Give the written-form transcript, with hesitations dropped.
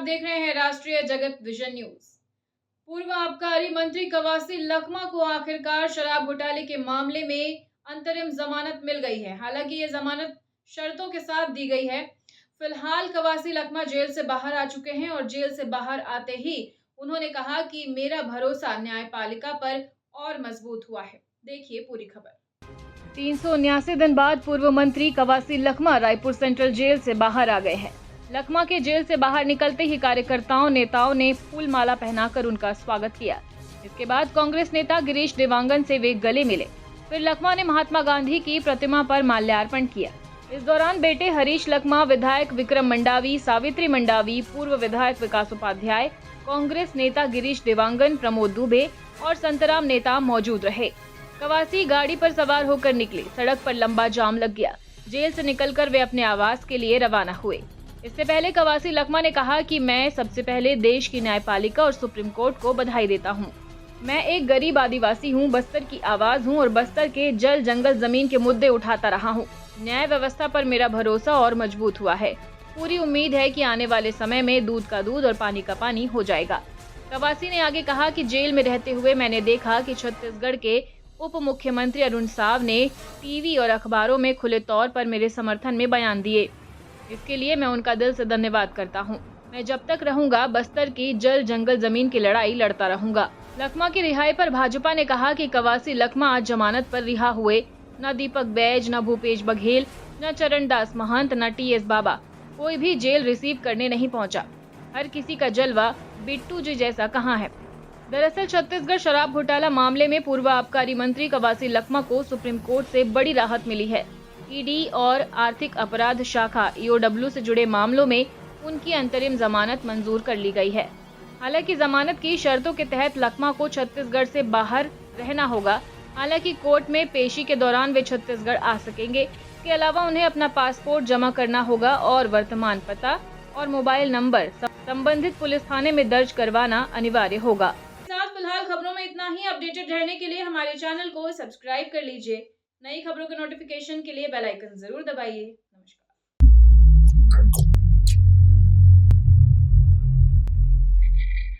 देख रहे हैं राष्ट्रीय जगत विजन न्यूज। पूर्व आबकारी मंत्री कवासी लखमा को आखिरकार शराब घोटाले के मामले में अंतरिम जमानत मिल गई है। हालांकि ये जमानत शर्तों के साथ दी गई है। फिलहाल कवासी लखमा जेल से बाहर आ चुके हैं और जेल से बाहर आते ही उन्होंने कहा कि मेरा भरोसा न्यायपालिका पर और मजबूत हुआ है। देखिए पूरी खबर। 379 दिन बाद पूर्व मंत्री कवासी लखमा रायपुर सेंट्रल जेल से बाहर आ गए हैं। लखमा के जेल से बाहर निकलते ही कार्यकर्ताओं नेताओं ने फूल माला पहनाकर उनका स्वागत किया। इसके बाद कांग्रेस नेता गिरीश देवांगन से वे गले मिले। फिर लखमा ने महात्मा गांधी की प्रतिमा पर माल्यार्पण किया। इस दौरान बेटे हरीश लखमा, विधायक विक्रम मंडावी, सावित्री मंडावी, पूर्व विधायक विकास उपाध्याय, कांग्रेस नेता गिरीश देवांगन, प्रमोद दुबे और संतराम नेता मौजूद रहे। कवासी गाड़ी पर सवार होकर निकले। सड़क पर लंबा जाम लग गया। जेल से निकलकर वे अपने आवास के लिए रवाना हुए। इससे पहले कवासी लखमा ने कहा कि मैं सबसे पहले देश की न्यायपालिका और सुप्रीम कोर्ट को बधाई देता हूं। मैं एक गरीब आदिवासी हूं, बस्तर की आवाज हूं और बस्तर के जल जंगल जमीन के मुद्दे उठाता रहा हूं। न्याय व्यवस्था पर मेरा भरोसा और मजबूत हुआ है। पूरी उम्मीद है कि आने वाले समय में दूध का दूध और पानी का पानी हो जाएगा। कवासी ने आगे कहा कि जेल में रहते हुए मैंने देखा कि छत्तीसगढ़ के उप मुख्यमंत्री अरुण साव ने टीवी और अखबारों में खुले तौर पर मेरे समर्थन में बयान दिए। इसके लिए मैं उनका दिल से धन्यवाद करता हूं। मैं जब तक रहूंगा बस्तर की जल जंगल जमीन की लड़ाई लड़ता रहूंगा। लखमा की रिहाई पर भाजपा ने कहा कि कवासी लखमा आज जमानत पर रिहा हुए। न दीपक बैज, न भूपेश बघेल, न चरणदास महंत, न टीएस बाबा, कोई भी जेल रिसीव करने नहीं पहुंचा। हर किसी का जलवा बिट्टू जी जैसा कहाँ है। दरअसल छत्तीसगढ़ शराब घोटाला मामले में पूर्व आबकारी मंत्री कवासी लखमा को सुप्रीम कोर्ट से बड़ी राहत मिली है। ईडी और आर्थिक अपराध शाखा ईओडब्ल्यू से जुड़े मामलों में उनकी अंतरिम जमानत मंजूर कर ली गई है। हालांकि जमानत की शर्तों के तहत लखमा को छत्तीसगढ़ से बाहर रहना होगा। हालांकि कोर्ट में पेशी के दौरान वे छत्तीसगढ़ आ सकेंगे। इसके अलावा उन्हें अपना पासपोर्ट जमा करना होगा और वर्तमान पता और मोबाइल नंबर संबंधित पुलिस थाने में दर्ज करवाना अनिवार्य होगा। साथ फिलहाल खबरों में इतना ही। अपडेटेड रहने के लिए हमारे चैनल को सब्सक्राइब कर लीजिए। नई खबरों के नोटिफिकेशन के लिए बेल आइकन जरूर दबाइए। नमस्कार।